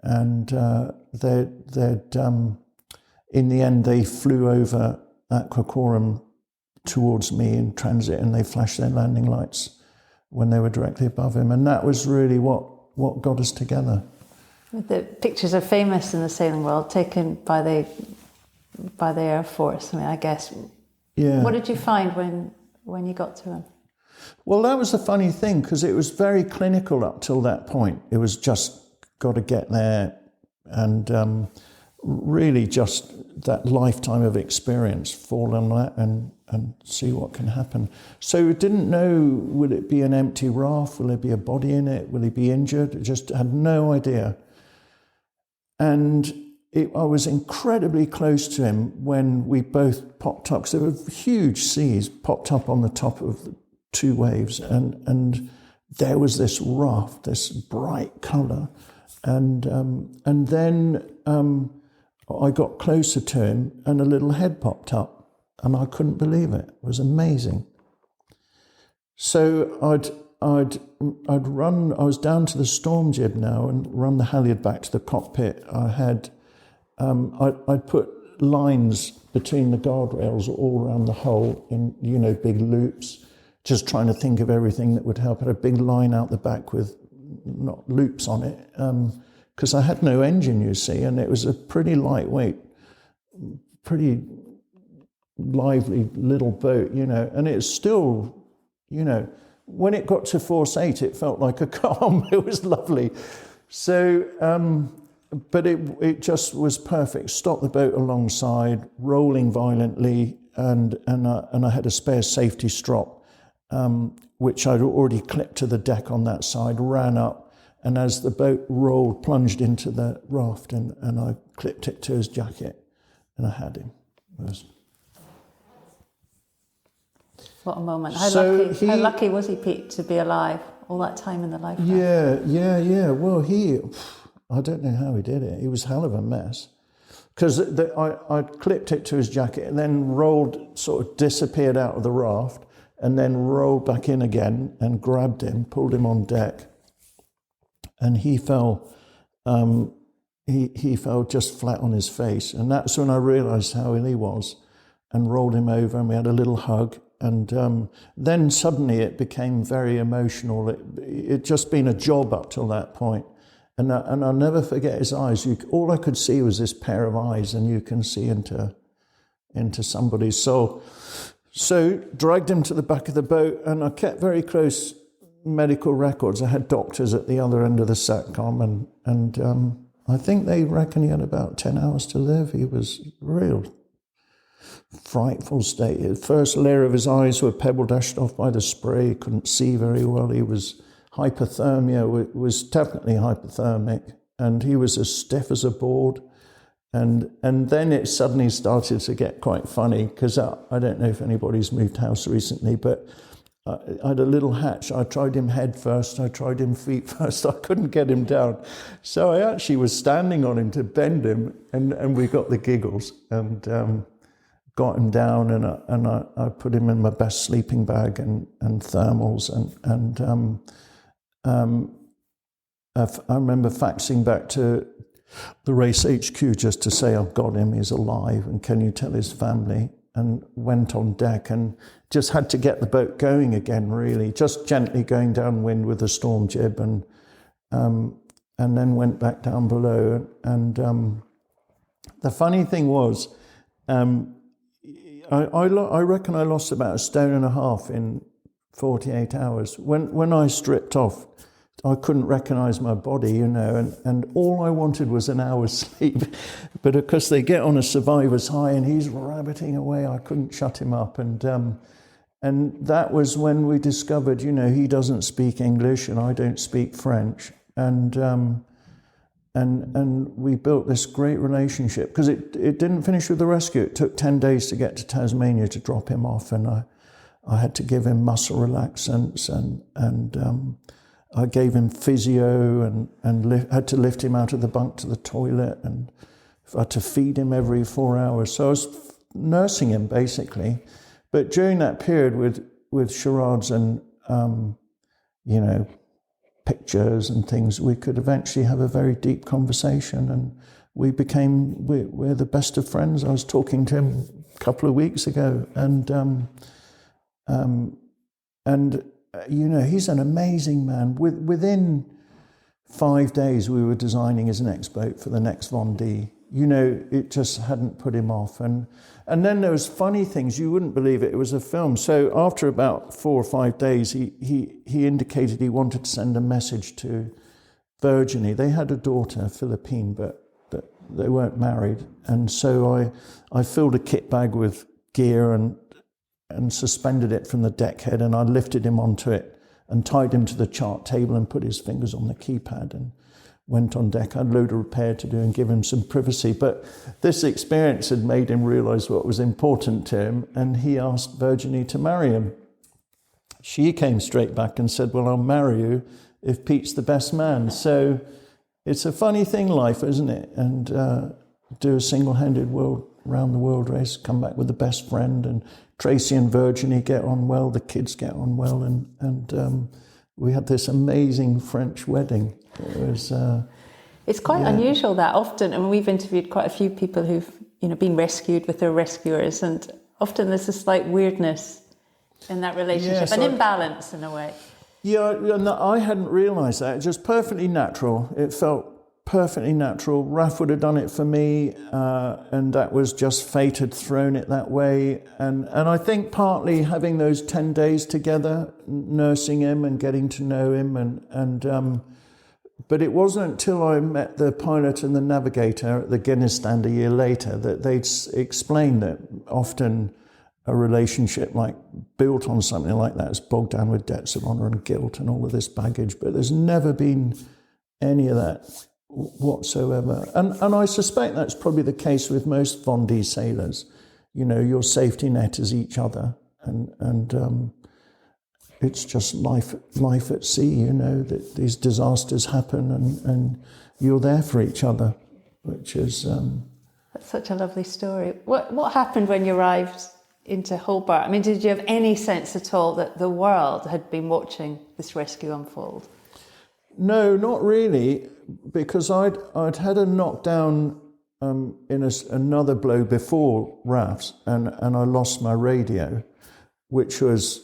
And in the end, they flew over Aquacorum towards me in transit, and they flashed their landing lights when they were directly above him. And that was really what got us together. The pictures are famous in the sailing world, taken by the Air Force. I mean, I guess. Yeah. What did you find when you got to him? Well, that was the funny thing, because it was very clinical up till that point. It was just got to get there, and really just that lifetime of experience, fall on that and see what can happen. So we didn't know, will it be an empty raft? Will there be a body in it? Will he be injured? Just had no idea. And I was incredibly close to him when we both popped up, because there were huge seas, popped up on the top of the 2 waves, and there was this raft, this bright colour, and then I got closer to him, and a little head popped up, and I couldn't believe it. It was amazing. So I'd run. I was down to the storm jib now, and run the halyard back to the cockpit. I had I'd put lines between the guardrails all around the hull in big loops. Just trying to think of everything that would help. I had a big line out the back with not loops on it, because I had no engine, you see, and it was a pretty lightweight, pretty lively little boat, and it's still, when it got to force 8, it felt like a calm. It was lovely. So, but it just was perfect. Stopped the boat alongside, rolling violently, and I had a spare safety strop, which I'd already clipped to the deck on that side, ran up, and as the boat rolled, plunged into the raft, and I clipped it to his jacket, and I had him. What a moment. How lucky was he, Pete, to be alive all that time in the life raft? Yeah. Well, I don't know how he did it. He was a hell of a mess. Because I clipped it to his jacket and then rolled, sort of disappeared out of the raft, and then rolled back in again and grabbed him, pulled him on deck, and he fell. He fell just flat on his face, and that's when I realised how ill he was, and rolled him over, and we had a little hug, and then suddenly it became very emotional. It just been a job up till that point, and I'll never forget his eyes. All I could see was this pair of eyes, and you can see into somebody's soul. So dragged him to the back of the boat, and I kept very close medical records. I had doctors at the other end of the SATCOM, and I think they reckon he had about 10 hours to live. He was real frightful state. The first layer of his eyes were pebble dashed off by the spray. He couldn't see very well. He was hypothermia, was definitely hypothermic, and he was as stiff as a board. And then it suddenly started to get quite funny, because I don't know if anybody's moved house recently, but I had a little hatch. I tried him head first, I tried him feet first. I couldn't get him down. So I actually was standing on him to bend him, and we got the giggles, and got him down, and I put him in my best sleeping bag and thermals, and I remember faxing back to the race HQ just to say, I've got him, he's alive, and can you tell his family? And went on deck and just had to get the boat going again, really, just gently going downwind with the storm jib, and then went back down below. And the funny thing was, I reckon I lost about 1.5 stone in 48 hours. When I stripped off, I couldn't recognise my body, and all I wanted was an hour's sleep. But because they get on a survivor's high and he's rabbiting away, I couldn't shut him up. And that was when we discovered, he doesn't speak English and I don't speak French. And we built this great relationship, because it didn't finish with the rescue. It took 10 days to get to Tasmania to drop him off, and I had to give him muscle relaxants, and I gave him physio, and had to lift him out of the bunk to the toilet, and I had to feed him every 4 hours. So I was nursing him, basically. But during that period with charades and, pictures and things, we could eventually have a very deep conversation, and we're the best of friends. I was talking to him a couple of weeks ago, and he's an amazing man. Within 5 days we were designing his next boat for the next Vendee. You know, it just hadn't put him off. And then there was funny things, you wouldn't believe it, it was a film. So after about 4 or 5 days, he indicated he wanted to send a message to Virginie. They had a daughter, Philippine, but they weren't married. And so I filled a kit bag with gear and suspended it from the deck head, and I lifted him onto it and tied him to the chart table and put his fingers on the keypad and went on deck. I had a load of repair to do and give him some privacy. But this experience had made him realise what was important to him, and he asked Virginie to marry him. She came straight back and said, well, I'll marry you if Pete's the best man. So it's a funny thing, life, isn't it? And do a single-handed round the world race, come back with the best friend, and Tracy and Virginie get on well, the kids get on well, and we had this amazing French wedding. It was. It's quite unusual that often, and we've interviewed quite a few people who've been rescued with their rescuers, and often there's a slight weirdness in that relationship, an imbalance in a way. Yeah, and I hadn't realised that. It's just perfectly natural. It felt perfectly natural. Raf would have done it for me, and that was just fate had thrown it that way. And I think partly having those 10 days together, nursing him and getting to know him, but it wasn't until I met the pilot and the navigator at the Guinness stand a year later that they'd explained that often a relationship built on something like that is bogged down with debts of honour and guilt and all of this baggage, but there's never been any of that whatsoever. And I suspect that's probably the case with most Vendee sailors. Your safety net is each other, and it's just life at sea, that these disasters happen and you're there for each other, which is... That's such a lovely story. What happened when you arrived into Hobart? I mean, did you have any sense at all that the world had been watching this rescue unfold? No, not really, because I'd had a knockdown in another blow before Raf's, and I lost my radio, which was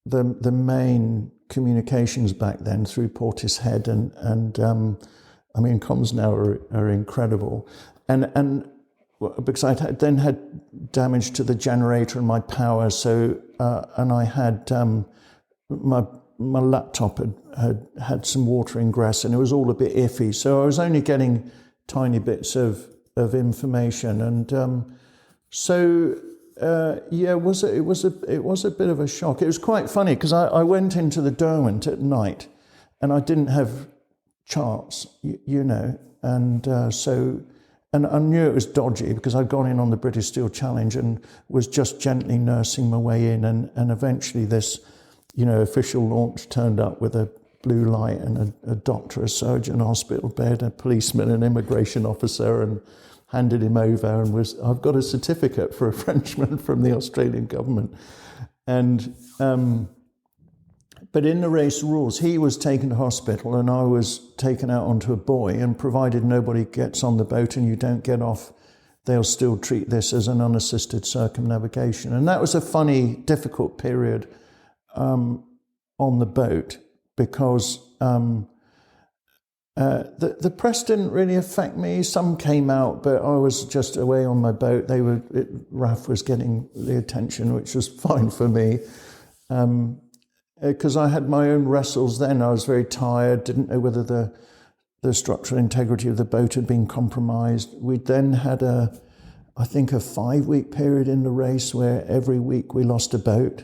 the main communications back then through Portishead, and comms now are incredible, and because I then had damage to the generator and my power, so and I had my laptop had some water ingress, and it was all a bit iffy, so I was only getting tiny bits of information, and it was a bit of a shock. It was quite funny because I went into the Derwent at night, and I didn't have charts, and I knew it was dodgy because I'd gone in on the British Steel Challenge and was just gently nursing my way in, and eventually this, official launch turned up with a blue light and a doctor, a surgeon, hospital bed, a policeman, an immigration officer, and handed him over, and I've got a certificate for a Frenchman from the Australian government. And but in the race rules, he was taken to hospital and I was taken out onto a buoy, and provided nobody gets on the boat and you don't get off, they'll still treat this as an unassisted circumnavigation. And that was a funny, difficult period on the boat, because the press didn't really affect me. Some came out, but I was just away on my boat. Raf was getting the attention, which was fine for me. Because I had my own wrestles then. I was very tired, didn't know whether the structural integrity of the boat had been compromised. We then had a 5-week period in the race where every week we lost a boat.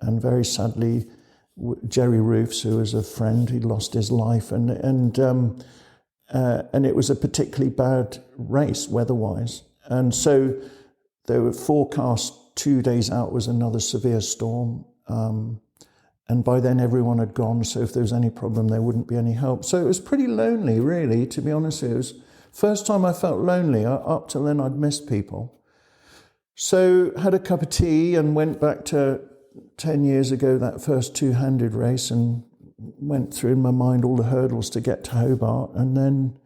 And very sadly, Jerry Roofs, who was a friend, he lost his life. And it was a particularly bad race weather-wise. And so they were forecast 2 days out was another severe storm. And by then everyone had gone, so if there was any problem, there wouldn't be any help. So it was pretty lonely, really, to be honest. It was first time I felt lonely. Up till then, I'd missed people. So had a cup of tea and went back to 10 years ago, that first two-handed race, and went through in my mind all the hurdles to get to Hobart. And then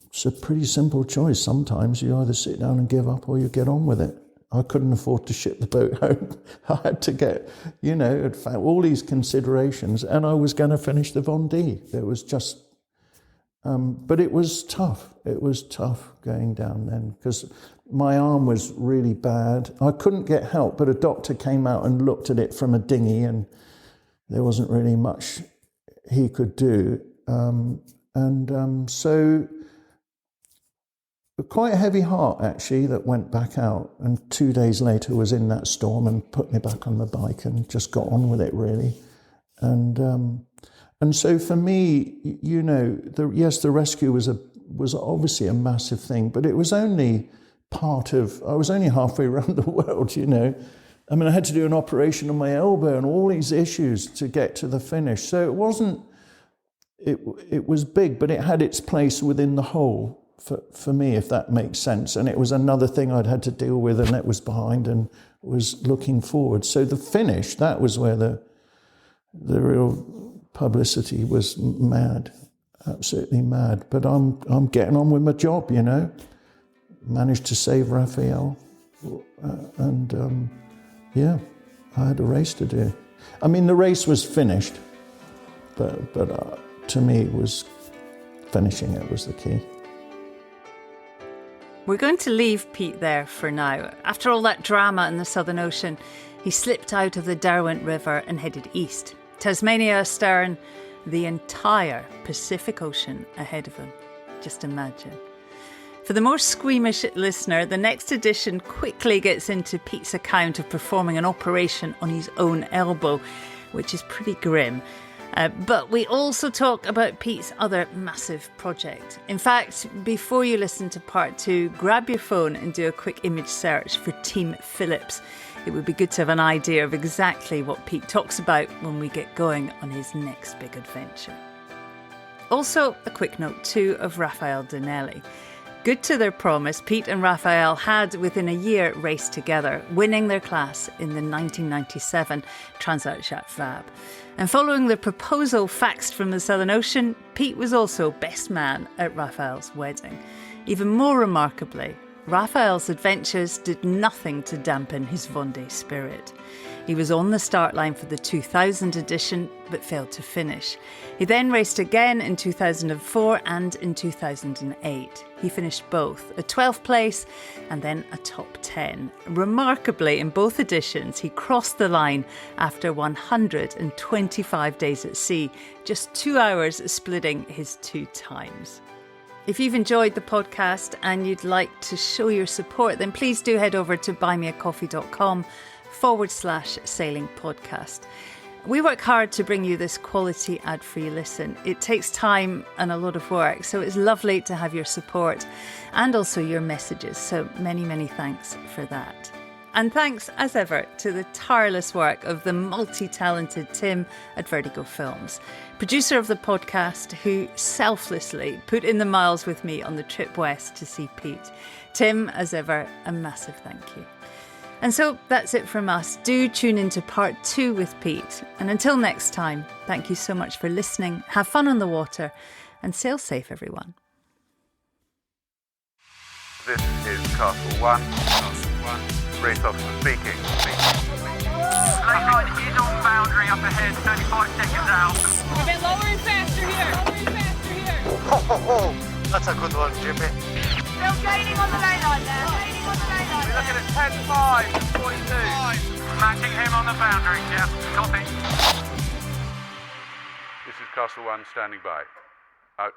it's a pretty simple choice. Sometimes you either sit down and give up or you get on with it. I couldn't afford to ship the boat home. I had to get, all these considerations, and I was going to finish the Vendee. It was just, But it was tough. It was tough going down then because my arm was really bad. I couldn't get help, but a doctor came out and looked at it from a dinghy, and there wasn't really much he could do. So quite a heavy heart, actually, that went back out. And 2 days later was in that storm and put me back on the bike and just got on with it, really. And so for me, you know, the rescue was obviously a massive thing, but it was only I was only halfway around the world, you know. I mean, I had to do an operation on my elbow and all these issues to get to the finish. So it wasn't, it was big, but it had its place within the whole for me, if that makes sense. And it was another thing I'd had to deal with, and that was behind and was looking forward. So the finish, that was where the real publicity was mad, absolutely mad. But I'm getting on with my job, you know. Managed to save Raphael, and yeah, I had a race to do. I mean, the race was finished, but to me, it was finishing it was the key. We're going to leave Pete there for now. After all that drama in the Southern Ocean, he slipped out of the Derwent River and headed east. Tasmania astern, the entire Pacific Ocean ahead of him. Just imagine. For the more squeamish listener, the next edition quickly gets into Pete's account of performing an operation on his own elbow, which is pretty grim. But we also talk about Pete's other massive project. In fact, before you listen to part 2, grab your phone and do a quick image search for Team Phillips. It would be good to have an idea of exactly what Pete talks about when we get going on his next big adventure. Also, a quick note too of Raphael Donnelly. Good to their promise, Pete and Raphael had, within a year, raced together, winning their class in the 1997 Transat Yacht Vab. And following the proposal faxed from the Southern Ocean, Pete was also best man at Raphael's wedding. Even more remarkably, Raphael's adventures did nothing to dampen his Vendee spirit. He was on the start line for the 2000 edition, but failed to finish. He then raced again in 2004 and in 2008. He finished both, a 12th place and then a top 10. Remarkably, in both editions, he crossed the line after 125 days at sea, just 2 hours splitting his 2 times. If you've enjoyed the podcast and you'd like to show your support, then please do head over to buymeacoffee.com/sailing podcast. We work hard to bring you this quality ad-free listen. It takes time and a lot of work, so it's lovely to have your support and also your messages. So many, many thanks for that. And thanks, as ever, to the tireless work of the multi-talented Tim at Vertigo Films, producer of the podcast, who selflessly put in the miles with me on the trip west to see Pete. Tim, as ever, a massive thank you. And so that's it from us. Do tune into part 2 with Pete. And until next time, thank you so much for listening. Have fun on the water and sail safe, everyone. This is Castle 1. Race officer speaking. Lane line is on boundary up ahead, 35 seconds out. A bit lower and faster here. Ho, ho, ho. That's a good one, Jimmy. Still gaining on the lane line there. Gaining on the lane line. We're looking at 10.5 and 42. Matching him on the boundary, yeah. Copy. This is Castle 1 standing by. Out.